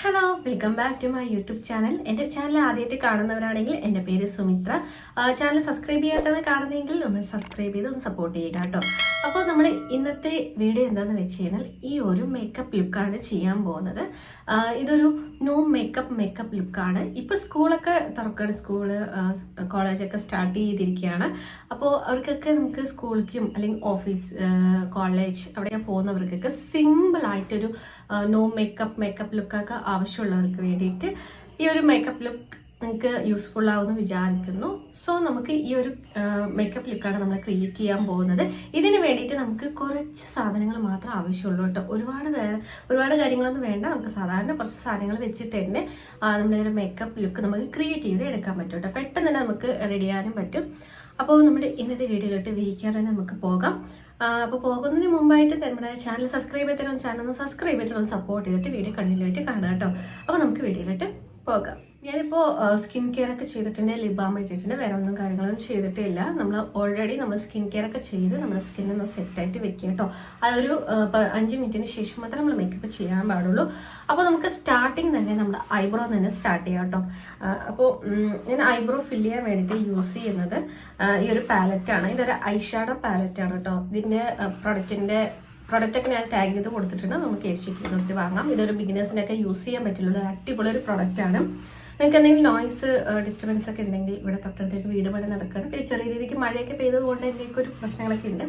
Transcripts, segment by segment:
Hello, welcome back to my YouTube channel. എൻ്റെ channel ആദ്യമായിട്ട് കാണുന്നവരാണെങ്കിൽ എൻ്റെ പേര് സുമിത്ര. ചാനൽ സബ്സ്ക്രൈബ് ചെയ്യാത്തത് കാണുന്നെങ്കിൽ ഒന്ന് സബ്സ്ക്രൈബ് ചെയ്ത് ഒന്ന് സപ്പോർട്ട് ചെയ്യുക കേട്ടോ. അപ്പോൾ നമ്മൾ ഇന്നത്തെ വീഡിയോ എന്താണെന്ന് വെച്ച് കഴിഞ്ഞാൽ ഈ ഒരു മേക്കപ്പ് ലുക്കാണ് ചെയ്യാൻ പോകുന്നത്. ഇതൊരു നോ മേക്കപ്പ് ലുക്കാണ്. ഇപ്പോൾ സ്കൂളൊക്കെ തുറക്കുകയാണ്, കോളേജൊക്കെ സ്റ്റാർട്ട് ചെയ്തിരിക്കുകയാണ്. അപ്പോൾ അവർക്കൊക്കെ നമുക്ക് സ്കൂളിലേക്കും അല്ലെങ്കിൽ ഓഫീസ്, കോളേജ് അവിടെയൊക്കെ പോകുന്നവർക്കൊക്കെ സിമ്പിളായിട്ടൊരു നോ മേക്കപ്പ് ലുക്കൊക്കെ ആവശ്യമുള്ളവർക്ക് വേണ്ടിയിട്ട് ഈ ഒരു മേക്കപ്പ് ലുക്ക് നിങ്ങൾക്ക് യൂസ്ഫുൾ ആവുമെന്ന് വിചാരിക്കുന്നു. സോ നമുക്ക് ഈ ഒരു മേക്കപ്പ് ലുക്കാണ് നമ്മൾ ക്രിയേറ്റ് ചെയ്യാൻ പോകുന്നത്. ഇതിന് വേണ്ടിയിട്ട് നമുക്ക് കുറച്ച് സാധനങ്ങൾ മാത്രമേ ആവശ്യമുള്ളൂ കേട്ടോ. ഒരുപാട് കാര്യങ്ങളൊന്നും വേണ്ട. നമുക്ക് സാധാരണ കുറച്ച് സാധനങ്ങൾ വെച്ചിട്ട് തന്നെ നമ്മളൊരു മേക്കപ്പ് ലുക്ക് നമുക്ക് ക്രിയേറ്റ് ചെയ്ത് എടുക്കാൻ പറ്റും കേട്ടോ. പെട്ടെന്ന് തന്നെ നമുക്ക് റെഡി ചെയ്യാനും പറ്റും. അപ്പോൾ നമ്മുടെ ഇന്നത്തെ വീഡിയോയിലോട്ട് വീക്കാൻ തന്നെ നമുക്ക് പോകാം. അപ്പോൾ പോകുന്നതിന് മുമ്പായിട്ട് നമ്മുടെ ചാനൽ സബ്സ്ക്രൈബ് ചെയ്തിട്ടും ചാനൽ ഒന്ന് സബ്സ്ക്രൈബ് ചെയ്തിട്ടും സപ്പോർട്ട് ചെയ്തിട്ട് വീഡിയോ കണ്ടിന്യൂ ആയിട്ട് കാണുക കേട്ടോ. അപ്പോൾ നമുക്ക് വീഡിയോയിലോട്ട് പോകാം. ഞാനിപ്പോൾ സ്കിൻ കെയർ ഒക്കെ ചെയ്തിട്ടുണ്ട്, ലിപ് ബാം ഇട്ടിട്ടുണ്ട്, വേറെ ഒന്നും കാര്യങ്ങളൊന്നും ചെയ്തിട്ടില്ല. നമ്മൾ ഓൾറെഡി നമ്മൾ സ്കിൻ കെയർ ഒക്കെ ചെയ്ത് നമ്മുടെ സ്കിന്നൊന്ന് സെറ്റായിട്ട് വെക്കുക കേട്ടോ. അതൊരു 5 മിനിറ്റിന് ശേഷം മാത്രമേ നമ്മൾ മേക്കപ്പ് ചെയ്യാൻ പാടുള്ളൂ. അപ്പോൾ നമുക്ക് സ്റ്റാർട്ടിങ് തന്നെ നമ്മുടെ ഐബ്രോ തന്നെ സ്റ്റാർട്ട് ചെയ്യാം കേട്ടോ. അപ്പോൾ ഞാൻ ഐബ്രോ ഫില്ല് ചെയ്യാൻ വേണ്ടിയിട്ട് യൂസ് ചെയ്യുന്നത് ഈ ഒരു പാലറ്റാണ്. ഇതൊരു ഐ ഷാഡോ പാലറ്റാണ് കേട്ടോ. ഇതിൻ്റെ പ്രൊഡക്റ്റൊക്കെ ഞാൻ ടാഗ് ചെയ്ത് കൊടുത്തിട്ടുണ്ട്. നമുക്ക് ഏഷ്യ വാങ്ങാം. ഇതൊരു ബിഗിനേഴ്സിനൊക്കെ യൂസ് ചെയ്യാൻ പറ്റുള്ളൂ. അടിപൊളി ഒരു പ്രൊഡക്റ്റാണ്. നിങ്ങൾക്ക് എന്തെങ്കിലും നോയ്സ് ഡിസ്റ്റർബൻസ് ഒക്കെ ഉണ്ടെങ്കിൽ, ഇവിടെ തൊട്ടടുത്തേക്ക് വീട് പണി നടക്കുകയാണ്, പിന്നെ ചെറിയ രീതിക്ക് മഴയൊക്കെ പെയ്തത് കൊണ്ട് എന്തെങ്കിലും ഒരു പ്രശ്നങ്ങളൊക്കെ ഉണ്ട്,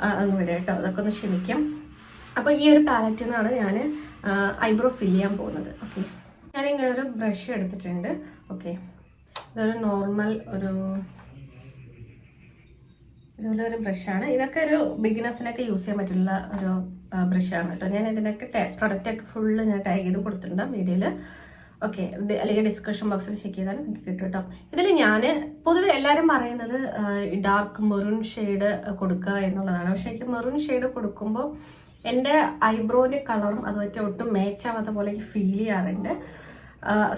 അതൊന്നും വിടാം കേട്ടോ. അതൊക്കെ ഒന്ന് ക്ഷമിക്കാം. അപ്പോൾ ഈ ഒരു പാലറ്റിൽ നിന്നാണ് ഞാൻ ഐബ്രോ ഫില്ല് ചെയ്യാൻ പോകുന്നത്. ഓക്കെ, ഞാനിങ്ങനെ ഒരു ബ്രഷ് എടുത്തിട്ടുണ്ട്. ഓക്കെ, ഇതൊരു നോർമൽ ഇതുപോലെ ഒരു ബ്രഷാണ്. ഇതൊക്കെ ഒരു ബിഗിനേഴ്സിനൊക്കെ യൂസ് ചെയ്യാൻ പറ്റുള്ള ഒരു ബ്രഷാണ് കേട്ടോ. ഞാൻ ഇതിനൊക്കെ പ്രൊഡക്റ്റൊക്കെ ഫുള്ള് ഞാൻ ടാഗ് ചെയ്ത് കൊടുത്തിട്ടുണ്ട് വീഡിയോയിൽ. ഓക്കെ, അല്ലെങ്കിൽ ഡിസ്ക്രിപ്ഷൻ ബോക്സിൽ ചെക്ക് ചെയ്താൽ നിങ്ങൾക്ക് കിട്ടും കേട്ടോ. ഇതിൽ ഞാൻ പൊതുവെ എല്ലാവരും പറയുന്നത് ഡാർക്ക് മെറൂൺ ഷെയ്ഡ് കൊടുക്കുക എന്നുള്ളതാണ്. പക്ഷേ എനിക്ക് മെറൂൺ ഷെയ്ഡ് കൊടുക്കുമ്പോൾ എൻ്റെ ഐബ്രോൻ്റെ കളറും അതുമായിട്ട് ഒട്ടും മാച്ച് ആവാത്ത പോലെ എനിക്ക് ഫീൽ ചെയ്യാറുണ്ട്.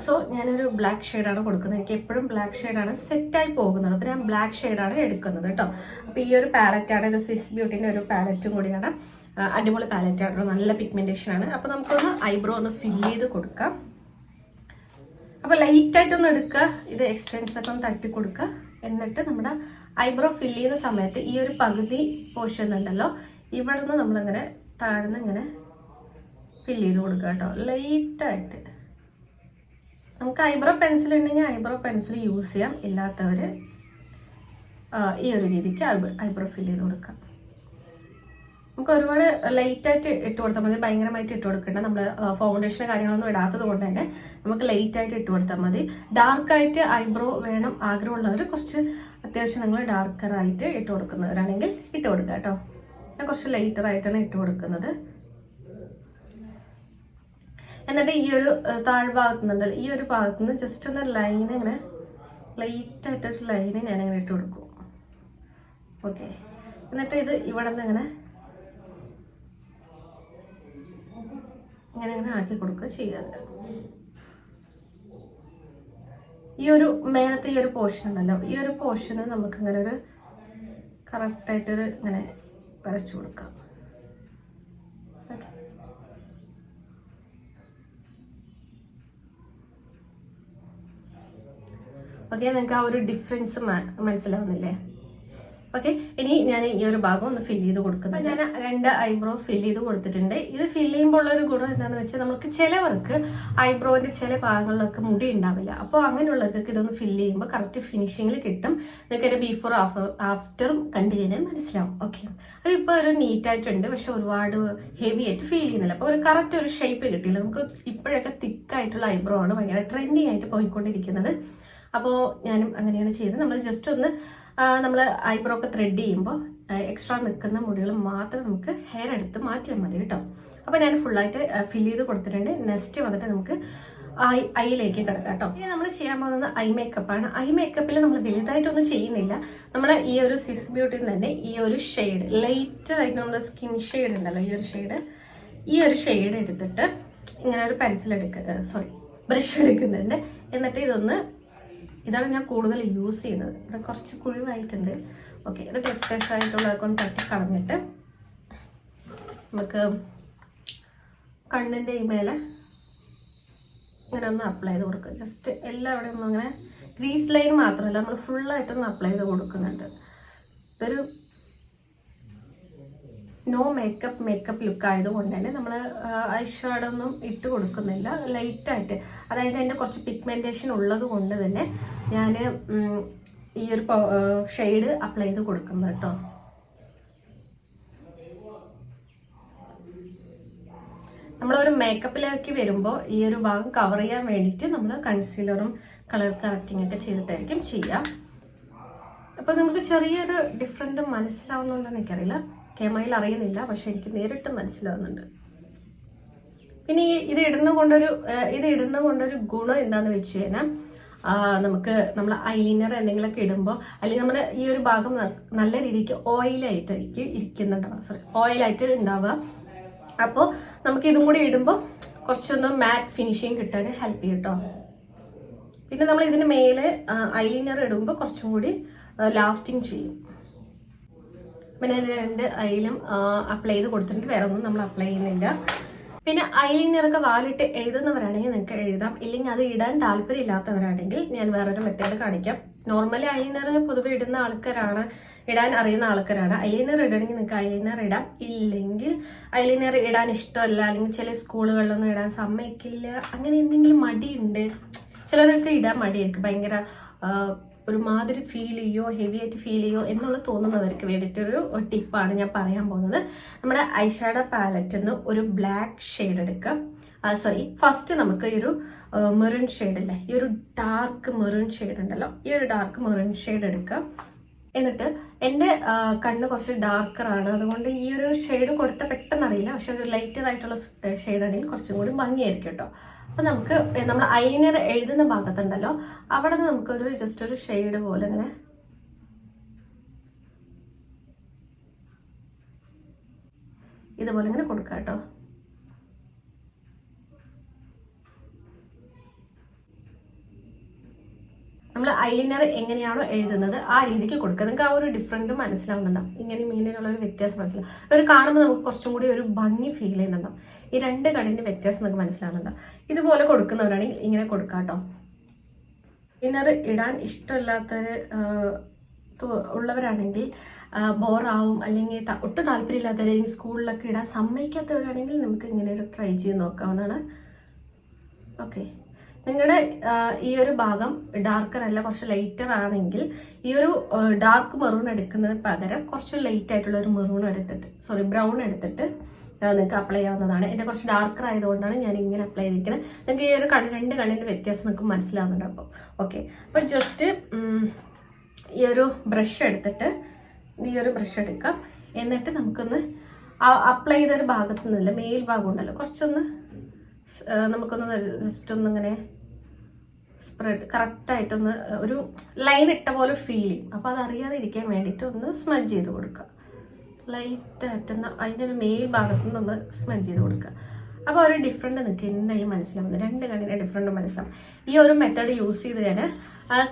സോ ഞാനൊരു ബ്ലാക്ക് ഷെയ്ഡാണ് കൊടുക്കുന്നത്. എനിക്ക് എപ്പോഴും ബ്ലാക്ക് ഷെയ്ഡാണ് സെറ്റായി പോകുന്നത്. അപ്പോൾ ഞാൻ ബ്ലാക്ക് ഷെയ്ഡാണ് എടുക്കുന്നത് കേട്ടോ. അപ്പോൾ ഈ ഒരു പാലറ്റാണ്, ഇത് സ്വിസ് ബ്യൂട്ടിൻ്റെ ഒരു പാലറ്റും കൂടിയാണ്. അടിപൊളി പാലറ്റാണ്, നല്ല പിഗ്മെൻറ്റേഷനാണ്. അപ്പോൾ നമുക്കൊന്ന് ഐബ്രോ ഒന്ന് ഫില്ല് ചെയ്ത് കൊടുക്കാം. അപ്പോൾ ലൈറ്റായിട്ടൊന്ന് എടുക്കുക, ഇത് എക്സ്റ്റൻസ് ഒക്കെ ഒന്ന് തട്ടി കൊടുക്കുക. എന്നിട്ട് നമ്മുടെ ഐബ്രോ ഫില്ല് ചെയ്യുന്ന സമയത്ത് ഈ ഒരു പകുതി പോർഷൻ ഉണ്ടല്ലോ, ഇവിടെ നിന്ന് നമ്മളിങ്ങനെ താഴ്ന്ന് ഇങ്ങനെ ഫില്ല് ചെയ്ത് കൊടുക്കുക കേട്ടോ, ലൈറ്റായിട്ട്. നമുക്ക് ഐബ്രോ പെൻസിൽ ഉണ്ടെങ്കിൽ ഐബ്രോ പെൻസിൽ യൂസ് ചെയ്യാം, ഇല്ലാത്തവർ ഈ ഒരു രീതിക്ക് ഐബ്രോ ഫില്ല് ചെയ്ത് കൊടുക്കാം. നമുക്ക് ഒരുപാട് ലൈറ്റായിട്ട് ഇട്ട് കൊടുത്താൽ മതി, ഭയങ്കരമായിട്ട് ഇട്ട് കൊടുക്കേണ്ട. നമ്മൾ ഫൗണ്ടേഷൻ കാര്യങ്ങളൊന്നും ഇടാത്തത് കൊണ്ട് തന്നെ നമുക്ക് ലൈറ്റായിട്ട് ഇട്ട് കൊടുത്താൽ മതി. ഡാർക്കായിട്ട് ഐബ്രോ വേണം ആഗ്രഹമുള്ളവർ കുറച്ച് അത്യാവശ്യം നിങ്ങൾ ഡാർക്കറായിട്ട് ഇട്ട് കൊടുക്കുന്നവരാണെങ്കിൽ ഇട്ട് കൊടുക്കുക കേട്ടോ. ഞാൻ കുറച്ച് ലൈറ്ററായിട്ടാണ് ഇട്ട് കൊടുക്കുന്നത്. എന്നിട്ട് ഈ ഒരു താഴ്ഭാഗത്തുനിന്നുണ്ടല്ലോ, ഈ ഒരു ഭാഗത്തുനിന്ന് ജസ്റ്റ് ഒന്ന് ലൈൻ ഇങ്ങനെ ലൈറ്റായിട്ടൊരു ലൈന് ഞാനിങ്ങനെ ഇട്ട് കൊടുക്കും. ഓക്കെ, എന്നിട്ട് ഇത് ഇവിടെ നിന്ന് ഇങ്ങനെ ഇങ്ങനെ ആക്കി കൊടുക്കുക ചെയ്യാറ്. ഈ ഒരു മേലത്തെ ഈ ഒരു പോർഷൻ ഉണ്ടല്ലോ, ഈ ഒരു പോർഷന് നമുക്ക് ഇങ്ങനെ ഒരു കറക്റ്റായിട്ടൊരു ഇങ്ങനെ വരച്ചു കൊടുക്കാം. ഓക്കെ, നിങ്ങൾക്ക് ആ ഒരു ഡിഫറൻസ് മനസ്സിലാവുന്നില്ലേ? ഓക്കെ, ഇനി ഞാൻ ഈ ഒരു ഭാഗം ഒന്ന് ഫില്ല് ചെയ്ത് കൊടുക്കുന്നത്. ഞാൻ 2 ഐബ്രോ ഫില്ല് ചെയ്ത് കൊടുത്തിട്ടുണ്ട്. ഇത് ഫില്ല് ചെയ്യുമ്പോൾ ഉള്ള ഒരു ഗുണം എന്താണെന്ന് വെച്ചാൽ നമുക്ക് ചിലവർക്ക് ഐബ്രോന്റെ ചില ഭാഗങ്ങളിലൊക്കെ മുടി ഉണ്ടാവില്ല. അപ്പോൾ അങ്ങനെയുള്ളവർക്ക് ഇതൊന്ന് ഫില്ല് ചെയ്യുമ്പോൾ കറക്റ്റ് ഫിനിഷിങ്ങിൽ കിട്ടും. നിങ്ങൾക്ക് ഒരു ബിഫോർ ആഫ്റ്ററും കണ്ടു കഴിഞ്ഞാൽ മനസ്സിലാവും. ഓക്കെ, അപ്പോൾ ഇപ്പോൾ ഒരു നീറ്റായിട്ടുണ്ട്, പക്ഷെ ഒരുപാട് ഹെവി ആയിട്ട് ഫീൽ ചെയ്യുന്നില്ല. അപ്പോൾ ഒരു കറക്റ്റ് ഒരു ഷേപ്പ് കിട്ടിയില്ല. നമുക്ക് ഇപ്പോഴൊക്കെ തിക്കായിട്ടുള്ള ഐബ്രോ ആണ് ഭയങ്കര ട്രെൻഡിങ് ആയിട്ട് പോയിക്കൊണ്ടിരിക്കുന്നത്. അപ്പോൾ ഞാനും അങ്ങനെയാണ് ചെയ്തത്. നമ്മൾ ജസ്റ്റ് ഒന്ന് നമ്മൾ ഐബ്രോ ഒക്കെ ത്രെഡ് ചെയ്യുമ്പോൾ എക്സ്ട്രാ നിൽക്കുന്ന മുടികൾ മാത്രം നമുക്ക് ഹെയർ എടുത്ത് മാറ്റിയാൽ മതി കേട്ടോ. അപ്പോൾ ഞാൻ ഫുള്ളായിട്ട് ഫില്ല് ചെയ്ത് കൊടുത്തിട്ടുണ്ട്. നെക്സ്റ്റ് വന്നിട്ട് നമുക്ക് ഐയിലേക്ക് കിടക്കാം കേട്ടോ. ഇനി നമ്മൾ ചെയ്യാൻ പോകുന്നത് ഐ മേക്കപ്പാണ്. ഐ മേക്കപ്പിൽ നമ്മൾ വലുതായിട്ടൊന്നും ചെയ്യുന്നില്ല. നമ്മൾ ഈ ഒരു സ്വിസ് ബ്യൂട്ടിയിൽ തന്നെ ഈ ഒരു ഷെയ്ഡ് ലൈറ്റായിട്ട് നമ്മൾ സ്കിൻ ഷെയ്ഡ് ഉണ്ടല്ലോ, ഈ ഒരു ഷെയ്ഡ് എടുത്തിട്ട് ഇങ്ങനെ ഒരു ബ്രഷ് എടുക്കുന്നുണ്ട്. എന്നിട്ട് ഇതാണ് ഞാൻ കൂടുതൽ യൂസ് ചെയ്യുന്നത്. ഇവിടെ കുറച്ച് കുഴിവായിട്ടുണ്ട്. ഓക്കെ, ഇത് ടെക്സ്റ്റൈൽസ് ആയിട്ടുള്ളതൊക്കെ ഒന്ന് തട്ടി കളഞ്ഞിട്ട് നമുക്ക് കണ്ണിൻ്റെ ഈ മേലെ ഇങ്ങനെ ഒന്ന് അപ്ലൈ ചെയ്ത് കൊടുക്കുക. ജസ്റ്റ് എല്ലാവിടെയും അങ്ങനെ ക്രീസ് ലൈൻ മാത്രമല്ല, നമ്മൾ ഫുള്ളായിട്ടൊന്ന് അപ്ലൈ ചെയ്ത് കൊടുക്കുന്നുണ്ട്. ഇതൊരു നോ മേക്കപ്പ് ലുക്ക് ആയതുകൊണ്ട് തന്നെ നമ്മൾ ഐ ഷാഡോ ഒന്നും ഇട്ട് കൊടുക്കുന്നില്ല. ലൈറ്റായിട്ട്, അതായത് എൻ്റെ കുറച്ച് പിഗ്മെൻറ്റേഷൻ ഉള്ളത് കൊണ്ട് തന്നെ ഞാൻ ഈ ഒരു ഷെയ്ഡ് അപ്ലൈ ചെയ്ത് കൊടുക്കുന്നത് കേട്ടോ. നമ്മളൊരു മേക്കപ്പിലേക്ക് വരുമ്പോൾ ഈ ഒരു ഭാഗം കവർ ചെയ്യാൻ വേണ്ടിയിട്ട് നമ്മൾ കൺസീലറും കളർ കറക്റ്റിംഗ് ഒക്കെ ചെയ്തിട്ടായിരിക്കും ചെയ്യാം. അപ്പോൾ നമുക്ക് ചെറിയൊരു ഡിഫറൻറ്റ് മനസ്സിലാവുന്നുണ്ടെന്ന് എനിക്കറിയില്ല, ക്യാമറയിൽ അറിയുന്നില്ല, പക്ഷെ എനിക്ക് നേരിട്ട് മനസ്സിലാവുന്നുണ്ട്. പിന്നെ ഇത് ഇടുന്ന കൊണ്ടൊരു ഗുണം എന്താണെന്ന് വെച്ച് കഴിഞ്ഞാൽ നമുക്ക് നമ്മൾ ഐലൈനർ എന്തെങ്കിലുമൊക്കെ ഇടുമ്പോൾ, അല്ലെങ്കിൽ നമ്മൾ ഈ ഒരു ഭാഗം നല്ല രീതിക്ക് ഓയിലായിട്ട് ഉണ്ടാവുക. അപ്പോൾ നമുക്ക് ഇതും കൂടി ഇടുമ്പോൾ കുറച്ചൊന്ന് മാറ്റ് ഫിനിഷിങ് കിട്ടാൻ ഹെൽപ്പ് ചെയ്യും കേട്ടോ. പിന്നെ നമ്മൾ ഇതിന് മേലെ ഐലൈനർ ഇടുമ്പോൾ കുറച്ചും കൂടി ലാസ്റ്റിങ് ചെയ്യും. പിന്നെ 2 ഐലും അപ്ലൈ ചെയ്ത് കൊടുത്തിട്ട് വേറെ ഒന്നും നമ്മൾ അപ്ലൈ ചെയ്യുന്നില്ല. പിന്നെ ഐലൈനറൊക്കെ വാലിട്ട് എഴുതുന്നവരാണെങ്കിൽ നിങ്ങൾക്ക് എഴുതാം, ഇല്ലെങ്കിൽ അത് ഇടാൻ താല്പര്യമില്ലാത്തവരാണെങ്കിൽ ഞാൻ വേറൊരു മെത്തേഡ് കാണിക്കാം. നോർമലി ഐലൈനർ പൊതുവെ ഇടുന്ന ആൾക്കാരാണ്, ഇടാൻ അറിയുന്ന ആൾക്കാരാണ്. ഐലൈനർ ഇടണമെങ്കിൽ നിങ്ങൾക്ക് ഐലൈനർ ഇടാം, ഇല്ലെങ്കിൽ ഐലൈനർ ഇടാൻ ഇഷ്ടമല്ല, അല്ലെങ്കിൽ ചില സ്കൂളുകളിലൊന്നും ഇടാൻ സമ്മതിക്കില്ല, അങ്ങനെ എന്തെങ്കിലും മടിയുണ്ട്, ചിലരൊക്കെ ഇടാൻ മടിയായിരിക്കും, ഭയങ്കര ഒരുമാതിരി ഫീൽ ചെയ്യോ ഹെവി ആയിട്ട് ഫീൽ ചെയ്യോ എന്നുള്ള തോന്നുന്നവർക്ക് വേണ്ടിയിട്ടൊരു ടിപ്പാണ് ഞാൻ പറയാൻ പോകുന്നത്. നമ്മുടെ ഐഷാഡോ പാലറ്റിൽ നിന്ന് ഒരു ബ്ലാക്ക് ഷെയ്ഡ് എടുക്കാം. ഫസ്റ്റ് നമുക്ക് ഈ ഒരു മെറൂൺ ഷെയ്ഡ് അല്ലേ, ഈ ഒരു ഡാർക്ക് മെറൂൺ ഷെയ്ഡ് ഉണ്ടല്ലോ, ഈ ഒരു ഡാർക്ക് മെറൂൺ ഷെയ്ഡ് എടുക്കാം. എന്നിട്ട് എൻ്റെ കണ്ണ് കുറച്ച് ഡാർക്കറാണ്, അതുകൊണ്ട് ഈ ഒരു ഷെയ്ഡ് കൊടുത്ത പെട്ടെന്ന് അറിയില്ല, പക്ഷെ ഒരു ലൈറ്റർ ആയിട്ടുള്ള ഷെയ്ഡ് ആണെങ്കിൽ കുറച്ചും കൂടി ഭംഗിയായിരിക്കും കേട്ടോ. അപ്പം നമുക്ക് നമ്മൾ ഐലൈനർ എഴുതുന്ന ഭാഗത്തുണ്ടല്ലോ, അവിടെ നിന്ന് നമുക്കൊരു ജസ്റ്റ് ഒരു ഷെയ്ഡ് പോലെ ഇങ്ങനെ ഇതുപോലെ ഇങ്ങനെ കൊടുക്കാം കേട്ടോ. നമ്മൾ ഐലൈനർ എങ്ങനെയാണോ എഴുതുന്നത് ആ രീതിക്ക് കൊടുക്കുക. നിങ്ങൾക്ക് ആ ഒരു ഡിഫറൻറ്റ് മനസ്സിലാവുന്നുണ്ടാവും, ഇങ്ങനെയുള്ള ഒരു വ്യത്യാസം മനസ്സിലാവും. ഒരു കാണുമ്പോൾ നമുക്ക് കുറച്ചും കൂടി ഒരു ഭംഗി ഫീൽ ചെയ്യുന്നുണ്ടാവും. ഈ 2 കണ്ണിൻ്റെ വ്യത്യാസം നിങ്ങൾക്ക് മനസ്സിലാവുന്നുണ്ടാവും. ഇതുപോലെ കൊടുക്കുന്നവരാണെങ്കിൽ ഇങ്ങനെ കൊടുക്കാം കേട്ടോ. ഐലൈനർ ഇടാൻ ഇഷ്ടമില്ലാത്തവർ ഉള്ളവരാണെങ്കിൽ ബോറാവും, അല്ലെങ്കിൽ ഒട്ടും താല്പര്യമില്ലാത്തവർ, അല്ലെങ്കിൽ സ്കൂളിലൊക്കെ ഇടാൻ സമ്മതിക്കാത്തവരാണെങ്കിൽ നമുക്ക് ഇങ്ങനെ ഒരു ട്രൈ ചെയ്ത് നോക്കാവുന്നതാണ്. ഓക്കെ, നിങ്ങളുടെ ഈ ഒരു ഭാഗം ഡാർക്കർ അല്ല, കുറച്ച് ലൈറ്റർ ആണെങ്കിൽ ഈ ഒരു ഡാർക്ക് മെറൂൺ എടുക്കുന്നതിന് പകരം കുറച്ച് ലൈറ്റ് ആയിട്ടുള്ള ഒരു ബ്രൗൺ എടുത്തിട്ട് നിങ്ങൾക്ക് അപ്ലൈ ചെയ്യാവുന്നതാണ്. എൻ്റെ കുറച്ച് ഡാർക്കർ ആയതുകൊണ്ടാണ് ഞാൻ ഇങ്ങനെ അപ്ലൈ ചെയ്തിരിക്കുന്നത്. നിങ്ങൾക്ക് ഈ ഒരു 2 കണ്ണിൻ്റെ വ്യത്യാസം നിങ്ങൾക്ക് മനസ്സിലാവുന്നുണ്ട്. അപ്പോൾ ഓക്കെ, അപ്പോൾ ജസ്റ്റ് ഈ ഒരു ബ്രഷ് എടുത്തിട്ട് എടുക്കാം. എന്നിട്ട് നമുക്കൊന്ന് അപ്ലൈ ചെയ്തൊരു ഭാഗത്തു നിന്നില്ല, മേൽ ഭാഗം ഉണ്ടല്ലോ, കുറച്ചൊന്ന് നമുക്കൊന്ന് ജസ്റ്റ് ഒന്നിങ്ങനെ സ്പ്രെഡ് കറക്റ്റായിട്ടൊന്ന് ഒരു ലൈൻ ഇട്ട പോലെ ഫീൽ ചെയ്യും. അപ്പോൾ അതറിയാതെ ഇരിക്കാൻ വേണ്ടിയിട്ട് ഒന്ന് സ്മജ് ചെയ്ത് കൊടുക്കുക. ലൈറ്റായിട്ടൊന്ന് അതിൻ്റെ ഒരു മേൽ ഭാഗത്തു നിന്നൊന്ന് സ്മജ് ചെയ്ത് കൊടുക്കുക. അപ്പോൾ ഒരു ഡിഫറൻറ്റ് നിങ്ങൾക്ക് എന്തായാലും മനസ്സിലാവുന്നത്, 2 കണ്ണിൻ്റെ ഡിഫറൻറ്റ് മനസ്സിലാവും. ഈ ഒരു മെത്തേഡ് യൂസ് ചെയ്ത് കഴിഞ്ഞാൽ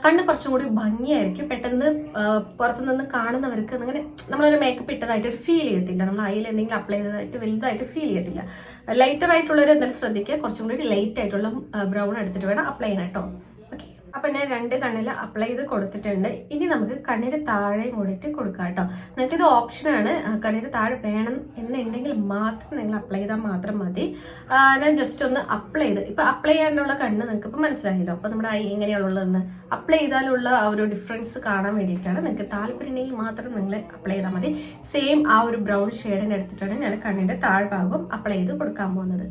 കണ്ണ് കുറച്ചും കൂടി ഭംഗിയായിരിക്കും. പെട്ടെന്ന് പുറത്തുനിന്ന് കാണുന്നവർക്ക് അങ്ങനെ നമ്മളൊരു മേക്കപ്പ് ഇട്ടതായിട്ട് ഒരു ഫീൽ ചെയ്യത്തില്ല, നമ്മൾ അതിൽ എന്തെങ്കിലും അപ്ലൈ ചെയ്തതായിട്ട് വലുതായിട്ട് ഫീൽ ചെയ്യത്തില്ല. ലൈറ്റർ ആയിട്ടുള്ളവർ എന്തായാലും ശ്രദ്ധിക്കുക, കുറച്ചും കൂടി ലൈറ്റ് ആയിട്ടുള്ള ബ്രൗൺ എടുത്തിട്ട് വേണം അപ്ലൈ ചെയ്യാൻ കേട്ടോ. ഓക്കെ, അപ്പം ഞാൻ 2 കണ്ണിൽ അപ്ലൈ ചെയ്ത് കൊടുത്തിട്ടുണ്ട്. ഇനി നമുക്ക് കണ്ണിന് താഴെയും കൂടിയിട്ട് കൊടുക്കാം കേട്ടോ. നിങ്ങൾക്കിത് ഓപ്ഷനാണ്, കണ്ണിന് താഴെ വേണം എന്നുണ്ടെങ്കിൽ മാത്രം നിങ്ങൾ അപ്ലൈ ചെയ്താൽ മാത്രം മതി. ഞാൻ ജസ്റ്റ് ഒന്ന് അപ്ലൈ ചെയ്ത്, ഇപ്പം അപ്ലൈ ചെയ്യാനുള്ള കണ്ണ് നിങ്ങൾക്ക് ഇപ്പം മനസ്സിലായല്ലോ. അപ്പം നമ്മുടെ ഐ എങ്ങനെയാണുള്ളതെന്ന് അപ്ലൈ ചെയ്താലുള്ള ആ ഒരു ഡിഫറൻസ് കാണാൻ വേണ്ടിയിട്ടാണ്. നിങ്ങൾക്ക് താല്പര്യമുണ്ടെങ്കിൽ മാത്രം നിങ്ങൾ അപ്ലൈ ചെയ്താൽ മതി. സെയിം ആ ഒരു ബ്രൗൺ ഷെയ്ഡിന് എടുത്തിട്ടാണ് ഞാൻ കണ്ണിൻ്റെ താഴ്ഭാഗം അപ്ലൈ ചെയ്ത് കൊടുക്കാൻ പോകുന്നത്.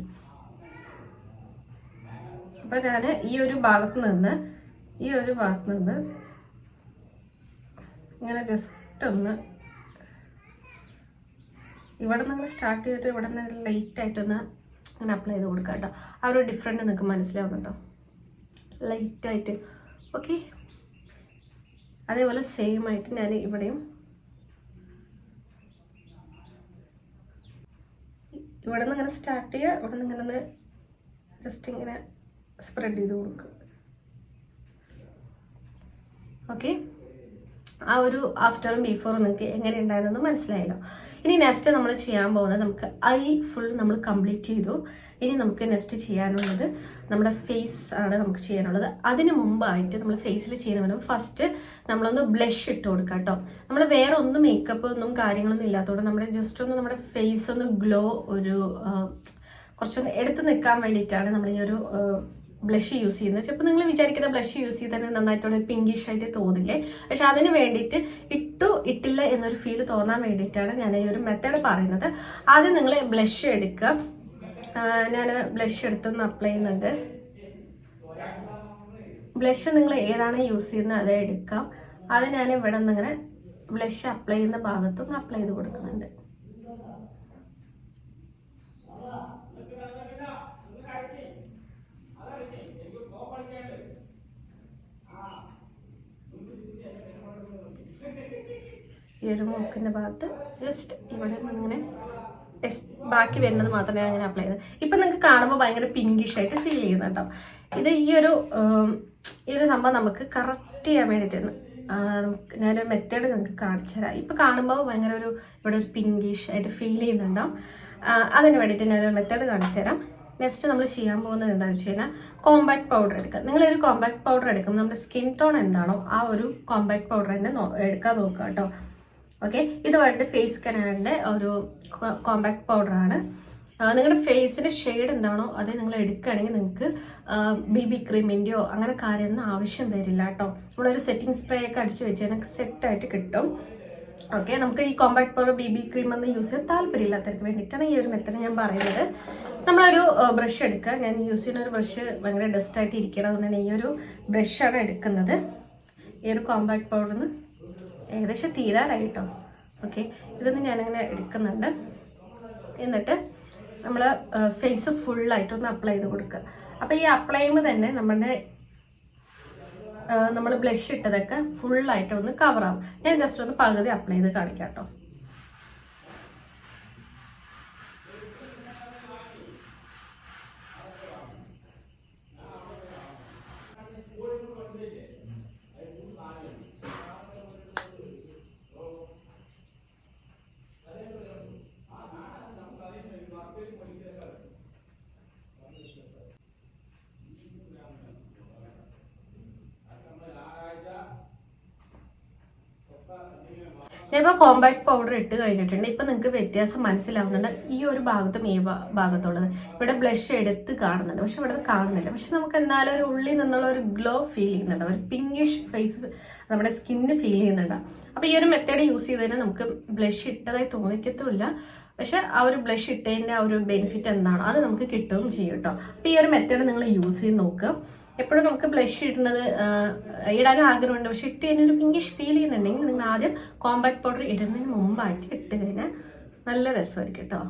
അപ്പം ഞാൻ ഈ ഒരു ഭാഗത്ത് നിന്ന് ഇങ്ങനെ ജസ്റ്റ് ഒന്ന് ഇവിടെ നിന്ന് സ്റ്റാർട്ട് ചെയ്തിട്ട് ഇവിടെ നിന്ന് ലൈറ്റായിട്ടൊന്ന് അങ്ങനെ അപ്ലൈ ചെയ്ത് കൊടുക്കാം കേട്ടോ. ആ ഒരു ഡിഫറൻറ്റ് നിങ്ങൾക്ക് മനസ്സിലാവുന്നുണ്ടോ, ലൈറ്റായിട്ട്. ഓക്കെ, അതേപോലെ സെയിം ആയിട്ട് ഞാൻ ഇവിടെയും ഇവിടെ നിന്ന് ഇങ്ങനെ സ്റ്റാർട്ട് ചെയ്യുക, ഇവിടെ നിന്ന് ഇങ്ങനെ ഒന്ന് ജസ്റ്റ് ഇങ്ങനെ സ്പ്രെഡ് ചെയ്ത് കൊടുക്കുക. ഓക്കെ, ആ ഒരു ആഫ്റ്ററും ബിഫോറും നിങ്ങൾക്ക് എങ്ങനെ ഉണ്ടായിരുന്നെന്ന് മനസ്സിലായല്ലോ. ഇനി നെക്സ്റ്റ് നമ്മൾ ചെയ്യാൻ പോകുന്നത്, നമുക്ക് ഐ ഫുൾ നമ്മൾ കംപ്ലീറ്റ് ചെയ്തു. ഇനി നമുക്ക് നെക്സ്റ്റ് ചെയ്യാനുള്ളത് നമ്മുടെ ഫേസ് ആണ് നമുക്ക് ചെയ്യാനുള്ളത്. അതിന് മുമ്പായിട്ട് നമ്മൾ ഫേസിൽ ചെയ്യുന്ന ഫസ്റ്റ് നമ്മളൊന്ന് ബ്ലഷ് ഇട്ട് കൊടുക്കാം കേട്ടോ. നമ്മൾ വേറെ ഒന്നും മേക്കപ്പ് ഒന്നും കാര്യങ്ങളൊന്നും ഇല്ലാത്തതുകൊണ്ട് നമ്മുടെ ജസ്റ്റ് ഒന്ന് നമ്മുടെ ഫേസ് ഒന്ന് ഗ്ലോ, ഒരു കുറച്ചൊന്ന് എടുത്ത് നിൽക്കാൻ വേണ്ടിയിട്ടാണ് നമ്മൾ ഈ ഒരു ബ്ലഷ് യൂസ് ചെയ്യുന്നത്. ചിലപ്പോൾ നിങ്ങൾ വിചാരിക്കുന്ന ബ്ലഷ് യൂസ് ചെയ്ത് തന്നെ നന്നായിട്ടുള്ള പിങ്കിഷ് ആയിട്ട് തോന്നില്ലേ, പക്ഷെ അതിന് വേണ്ടിയിട്ട് ഇട്ടില്ല എന്നൊരു ഫീൽ തോന്നാൻ വേണ്ടിയിട്ടാണ് ഞാൻ ഈ ഒരു മെത്തേഡ് പറയുന്നത്. ആദ്യം നിങ്ങൾ ബ്ലഷ് എടുക്കുക. ഞാൻ ബ്ലഷ് എടുത്തൊന്ന് അപ്ലൈ ചെയ്യുന്നുണ്ട്. ബ്ലഷ് നിങ്ങൾ ഏതാണ് യൂസ് ചെയ്യുന്നത് അത് എടുക്കാം. അത് ഞാൻ ഇവിടെ നിന്ന് ഇങ്ങനെ ബ്ലഷ് അപ്ലൈ ചെയ്യുന്ന ഭാഗത്തൊന്ന് അപ്ലൈ ചെയ്ത് കൊടുക്കുന്നുണ്ട്. ഈ ഒരു മൂക്കിന്റെ ഭാഗത്ത് ജസ്റ്റ് ഇവിടെ ഇങ്ങനെ ബാക്കി വരുന്നത് മാത്രമേ അങ്ങനെ അപ്ലൈ ചെയ്ത്. ഇപ്പൊ നിങ്ങൾക്ക് കാണുമ്പോൾ ഭയങ്കര പിങ്കിഷ് ആയിട്ട് ഫീൽ ചെയ്യുന്ന കേട്ടോ. ഇത് ഈ ഒരു സംഭവം നമുക്ക് കറക്റ്റ് ചെയ്യാൻ വേണ്ടിയിട്ടാണ് ഞാനൊരു മെത്തേഡ് നിങ്ങൾക്ക് കാണിച്ചു തരാം. ഇപ്പൊ കാണുമ്പോൾ ഭയങ്കര ഇവിടെ ഒരു പിങ്കിഷ് ആയിട്ട് ഫീൽ ചെയ്യുന്നുണ്ടാവും. അതിന് വേണ്ടിയിട്ട് ഞാനൊരു മെത്തേഡ് കാണിച്ചു തരാം. നെക്സ്റ്റ് നമ്മൾ ചെയ്യാൻ പോകുന്നത് എന്താണെന്ന് വെച്ച് കഴിഞ്ഞാൽ കോമ്പാക്ട് പൗഡർ എടുക്കുക. നിങ്ങളൊരു കോമ്പാക്ട് പൗഡർ എടുക്കുമ്പോൾ നമ്മുടെ സ്കിൻ ടോൺ എന്താണോ ആ ഒരു കോമ്പാക്ട് പൗഡർ തന്നെ എടുക്കാൻ നോക്കുക കേട്ടോ. ഓക്കെ, ഇത് വേണ്ട ഫേസ് കനാലിൻ്റെ ഒരു കോമ്പാക്ട് പൗഡറാണ്. നിങ്ങളുടെ ഫേസിൻ്റെ ഷെയ്ഡ് എന്താണോ അത് നിങ്ങൾ എടുക്കുകയാണെങ്കിൽ നിങ്ങൾക്ക് BB ക്രീമിൻ്റെയോ അങ്ങനെ കാര്യമൊന്നും ആവശ്യം വരില്ല കേട്ടോ. നമ്മളൊരു സെറ്റിംഗ് സ്പ്രേ ഒക്കെ അടിച്ചു വെച്ച് കഴിഞ്ഞാൽ സെറ്റായിട്ട് കിട്ടും. ഓക്കെ, നമുക്ക് ഈ കോമ്പാക്ട് പൗഡർ BB ക്രീം ഒന്നും യൂസ് ചെയ്യാൻ താല്പര്യമില്ലാത്തവർക്ക് വേണ്ടിയിട്ടാണ് ഈ ഒരു മെത്തേഡ് ഞാൻ പറയുന്നത്. നമ്മളൊരു ബ്രഷ് എടുക്കുക. ഞാൻ യൂസ് ചെയ്യുന്ന ഒരു ബ്രഷ് ഭയങ്കര ഡസ്റ്റായിട്ട് ഇരിക്കണം, അതുകൊണ്ട് തന്നെ ഈ ഒരു ബ്രഷാണ് എടുക്കുന്നത്. ഈ ഒരു കോമ്പാക്ട് പൗഡറിന് ഏകദേശം തീരാറായിട്ടോ. ഓക്കെ, ഇതൊന്ന് ഞാനിങ്ങനെ എടുക്കുന്നുണ്ട്. എന്നിട്ട് നമ്മൾ ഫേസ് ഫുള്ളായിട്ടൊന്ന് അപ്ലൈ ചെയ്ത് കൊടുക്കുക. അപ്പോൾ ഈ അപ്ലൈ ചെയ്യുമ്പോൾ തന്നെ നമ്മൾ ബ്ലഷ് ഇട്ടതൊക്കെ ഫുള്ളായിട്ടൊന്ന് കവറാവും. ഞാൻ ജസ്റ്റ് ഒന്ന് പകുതി അപ്ലൈ ചെയ്ത് കാണിക്കാം കേട്ടോ. ഞാനിപ്പോൾ കോമ്പാക്ട് പൗഡർ ഇട്ട് കഴിഞ്ഞിട്ടുണ്ട്. ഇപ്പം നിങ്ങൾക്ക് വ്യത്യാസം മനസ്സിലാവുന്നുണ്ട്. ഈ ഒരു ഭാഗത്തും ഈ ഭാഗത്തുള്ളത് ഇവിടെ ബ്ലഷ് എടുത്ത് കാണുന്നുണ്ട്, പക്ഷെ ഇവിടെ കാണുന്നില്ല. പക്ഷെ നമുക്ക് എന്നാലും ഒരു ഉള്ളിൽ നിന്നുള്ള ഒരു ഗ്ലോ ഫീൽ ചെയ്യുന്നുണ്ട്, ഒരു പിങ്കിഷ് ഫേസ് നമ്മുടെ സ്കിന്നിന് ഫീൽ ചെയ്യുന്നുണ്ട്. അപ്പോൾ ഈ ഒരു മെത്തേഡ് യൂസ് ചെയ്തതിന് നമുക്ക് ബ്ലഷ് ഇട്ടതായി തോന്നിക്കത്തുമില്ല, പക്ഷെ ആ ഒരു ബ്ലഷ് ഇട്ടതിൻ്റെ ആ ഒരു ബെനിഫിറ്റ് എന്താണോ അത് നമുക്ക് കിട്ടുകയും ചെയ്യും കേട്ടോ. അപ്പോൾ ഈ ഒരു മെത്തേഡ് നിങ്ങൾ യൂസ് ചെയ്ത് നോക്കുക. എപ്പോഴും നമുക്ക് ബ്ലഷ് ഇടാനും ആഗ്രഹമുണ്ട്, പക്ഷെ ഇട്ട് കഴിഞ്ഞാൽ ഒരു പിങ്കിഷ് ഫീൽ ചെയ്യുന്നുണ്ടെങ്കിൽ നിങ്ങൾ ആദ്യം കോമ്പാക്ട് പൗഡർ ഇടുന്നതിന് മുമ്പായിട്ട് ഇട്ട് കഴിഞ്ഞാൽ നല്ല രസമായിരിക്കും കേട്ടോ.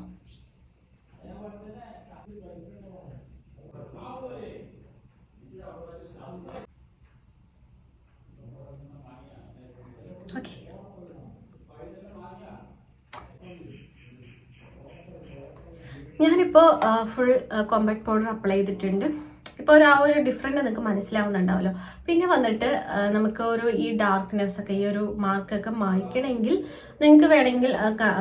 ഓക്കെ, ഞാനിപ്പോൾ ഫുൾ കോമ്പാക്ട് പൗഡർ അപ്ലൈ ചെയ്തിട്ടുണ്ട്. ഇപ്പോൾ ആ ഒരു ഡിഫറൻറ്റ് നിങ്ങൾക്ക് മനസ്സിലാവുന്നുണ്ടാവല്ലോ. പിന്നെ വന്നിട്ട് നമുക്ക് ഈ ഡാർക്ക്നെസ് ഒക്കെ ഈ ഒരു മാർക്കൊക്കെ മായ്ക്കണമെങ്കിൽ നിങ്ങൾക്ക് വേണമെങ്കിൽ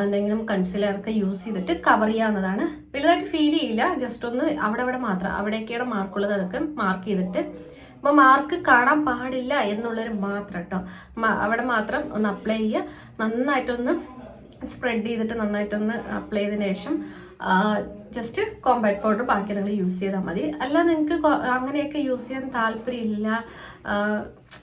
എന്തെങ്കിലും കൺസീലറൊക്കെ യൂസ് ചെയ്തിട്ട് കവർ ചെയ്യാവുന്നതാണ്. വലുതായിട്ട് ഫീൽ ചെയ്യില്ല, ജസ്റ്റ് ഒന്ന് അവിടെ മാത്രം അവിടെയൊക്കെയാണ് മാർക്കുള്ളത് അതൊക്കെ മാർക്ക് ചെയ്തിട്ട്, അപ്പോൾ മാർക്ക് കാണാൻ പാടില്ല എന്നുള്ളൊരു മാത്രം കേട്ടോ അവിടെ മാത്രം ഒന്ന് അപ്ലൈ ചെയ്യുക. നന്നായിട്ടൊന്ന് സ്പ്രെഡ് ചെയ്തിട്ട് നന്നായിട്ടൊന്ന് അപ്ലൈ ചെയ്തതിന് ശേഷം ജസ്റ്റ് കോമ്പാക്ട് പൗഡർ ബാക്കി നിങ്ങൾ യൂസ് ചെയ്താൽ മതി. അല്ല നിങ്ങൾക്ക് അങ്ങനെയൊക്കെ യൂസ് ചെയ്യാൻ താല്പര്യമില്ല,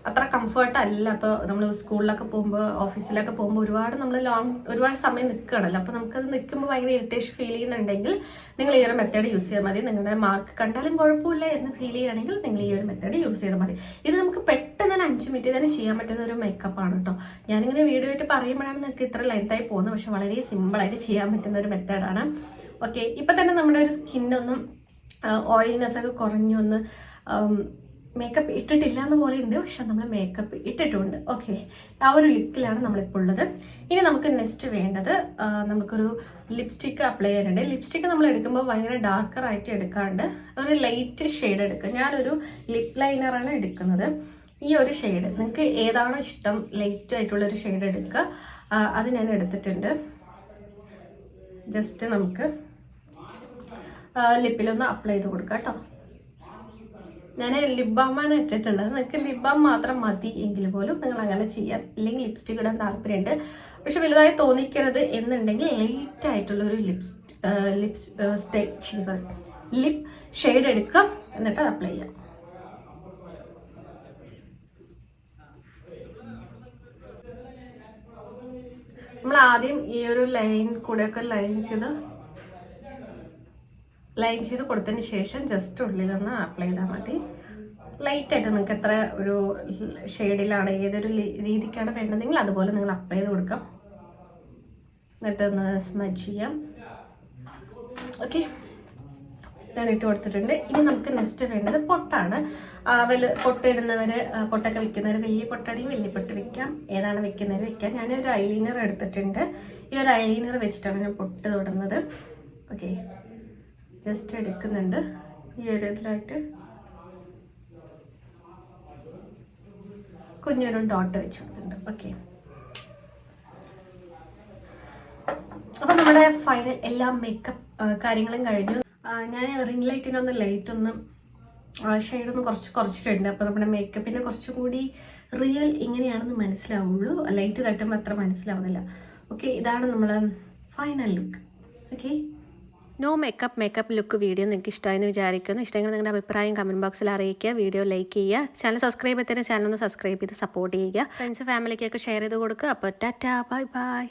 അത്ര കംഫർട്ട് അല്ല. അപ്പോൾ നമ്മൾ സ്കൂളിലൊക്കെ പോകുമ്പോൾ ഓഫീസിലൊക്കെ പോകുമ്പോൾ ഒരുപാട് സമയം നിൽക്കുകയാണല്ലോ. അപ്പോൾ നമുക്കത് നിൽക്കുമ്പോൾ ഭയങ്കര ഇറിറ്റേഷൻ ഫീൽ ചെയ്യുന്നുണ്ടെങ്കിൽ നിങ്ങൾ ഈ ഒരു മെത്തേഡ് യൂസ് ചെയ്താൽ മതി. നിങ്ങളുടെ മാർക്ക് കണ്ടാലും കുഴപ്പമില്ല എന്ന് ഫീൽ ചെയ്യുകയാണെങ്കിൽ നിങ്ങൾ ഈ ഒരു മെത്തേഡ് യൂസ് ചെയ്താൽ മതി. ഇത് നമുക്ക് പെട്ടെന്ന് തന്നെ 5 മിനിറ്റ് തന്നെ ചെയ്യാൻ പറ്റുന്ന ഒരു മേക്കപ്പാണ് കേട്ടോ. ഞാനിങ്ങനെ വീഡിയോ ആയിട്ട് പറയുമ്പോഴാണ് നിങ്ങൾക്ക് ഇത്ര ലെങ്തായി പോകുന്നത്, പക്ഷെ വളരെ സിമ്പിളായിട്ട് ചെയ്യാൻ പറ്റുന്ന ഒരു മെത്തേഡാണ്. ഓക്കെ, ഇപ്പം തന്നെ നമ്മുടെ ഒരു സ്കിന്നൊന്നും ഓയിൽനെസ് ഒക്കെ കുറഞ്ഞൊന്ന് മേക്കപ്പ് ഇട്ടിട്ടില്ല എന്ന് പോലെ ഉണ്ട്, പക്ഷെ നമ്മൾ മേക്കപ്പ് ഇട്ടിട്ടുണ്ട്. ഓക്കെ, ആ ഒരു ലുക്കിലാണ് നമ്മളിപ്പോൾ ഉള്ളത്. ഇനി നമുക്ക് നെക്സ്റ്റ് വേണ്ടത് നമുക്കൊരു ലിപ്സ്റ്റിക്ക് അപ്ലൈ ചെയ്യാനുണ്ട്. ലിപ്സ്റ്റിക്ക് നമ്മൾ എടുക്കുമ്പോൾ ഭയങ്കര ഡാർക്കർ ആയിട്ട് എടുക്കാണ്ട് ഒരു ലൈറ്റ് ഷെയ്ഡ് എടുക്കുക. ഞാനൊരു ലിപ് ലൈനറാണ് എടുക്കുന്നത്. ഈ ഒരു ഷെയ്ഡ് നിങ്ങൾക്ക് ഏതാണോ ഇഷ്ടം ലൈറ്റ് ആയിട്ടുള്ളൊരു ഷെയ്ഡ് എടുക്കുക. അത് ഞാൻ എടുത്തിട്ടുണ്ട്. ജസ്റ്റ് നമുക്ക് ലിപ്പിലൊന്ന് അപ്ലൈ ചെയ്ത് കൊടുക്കാം കേട്ടോ. ഞാൻ ലിപ് ബാമാണ് ഇട്ടിട്ടുള്ളത്. നിങ്ങൾക്ക് ലിപ് ബാം മാത്രം മതി എങ്കിൽ പോലും നിങ്ങൾ അങ്ങനെ ചെയ്യാം. ഇല്ലെങ്കിൽ ലിപ്സ്റ്റിക് ഇടാൻ താല്പര്യമുണ്ട്, പക്ഷെ വലുതായി തോന്നിക്കരുത് എന്നുണ്ടെങ്കിൽ ലൈറ്റ് ആയിട്ടുള്ളൊരു ലിപ് ഷെയ്ഡ് എടുക്കുക, എന്നിട്ട് അപ്ലൈ ചെയ്യാം. നമ്മൾ ആദ്യം ഈ ഒരു ലൈൻ കൂടെയൊക്കെ ലൈൻ ചെയ്ത് കൊടുത്തതിന് ശേഷം ജസ്റ്റ് ഉള്ളിലൊന്ന് അപ്ലൈ ചെയ്താൽ മതി. ലൈറ്റായിട്ട് നിങ്ങൾക്ക് എത്ര ഒരു ഷെയ്ഡിലാണ് ഏതൊരു രീതിക്കാണ് വേണ്ടതെങ്കിൽ അതുപോലെ നിങ്ങൾ അപ്ലൈ ചെയ്ത് കൊടുക്കാം. എന്നിട്ടൊന്ന് സ്മജ് ചെയ്യാം. ഓക്കെ, ഞാൻ ഇട്ട് കൊടുത്തിട്ടുണ്ട്. ഇനി നമുക്ക് നെക്സ്റ്റ് വേണ്ടത് പൊട്ടാണ്. പൊട്ടിടുന്നവര്, പൊട്ടൊക്കെ വെക്കുന്നവർ വലിയ പൊട്ടാണെങ്കിൽ വലിയ പൊട്ട് വെക്കാം, ഏതാണ് വെക്കുന്നവർ വെക്കാം. ഞാനൊരു ഐലൈനർ എടുത്തിട്ടുണ്ട്. ഈ ഒരു ഐലൈനർ വെച്ചിട്ടാണ് ഞാൻ പൊട്ട് തൊടുന്നത്. ഓക്കെ, ജസ്റ്റ് എടുക്കുന്നുണ്ട്. ഈ ഒരു ഇതിലായിട്ട് കുഞ്ഞൊരു ഡോട്ട് വെച്ച് കൊടുത്തിട്ടുണ്ട്. ഓക്കെ, അപ്പൊ നമ്മുടെ ഫൈനൽ എല്ലാ മേക്കപ്പ് കാര്യങ്ങളും കഴിഞ്ഞു. ഞാൻ റിംഗ് ലൈറ്റിനൊന്ന് ലൈറ്റൊന്ന് ഷെയ്ഡൊന്ന് കുറച്ചിട്ടുണ്ട്. അപ്പോൾ നമ്മുടെ മേക്കപ്പിൻ്റെ കുറച്ചും കൂടി റിയൽ ഇങ്ങനെയാണെന്ന് മനസ്സിലാവുള്ളൂ. ലൈറ്റ് തട്ടുമ്പോൾ അത്ര മനസ്സിലാവുന്നില്ല. ഓക്കെ, ഇതാണ് നമ്മൾ final look. Okay, no makeup look video നിങ്ങൾക്ക് ഇഷ്ടമായെന്ന് വിചാരിക്കുന്നു. ഇഷ്ടമെങ്കിൽ നിങ്ങളുടെ അഭിപ്രായം കമൻറ്റ് ബോക്സിൽ അറിയിക്കുക. വീഡിയോ ലൈക്ക് ചെയ്യുക. ചാനൽ സബ്സ്ക്രൈബ് ചെയ്തതിന് ചാനൽ ഒന്ന് സബ്സ്ക്രൈബ് ചെയ്ത് സപ്പോർട്ട് ചെയ്യുക. ഫ്രണ്ട്സ് ഫാമിലിക്കൊക്കെ ഷെയർ ചെയ്ത് കൊടുക്കുക. അപ്പോൾ ടാറ്റാ, ബൈ ബൈ.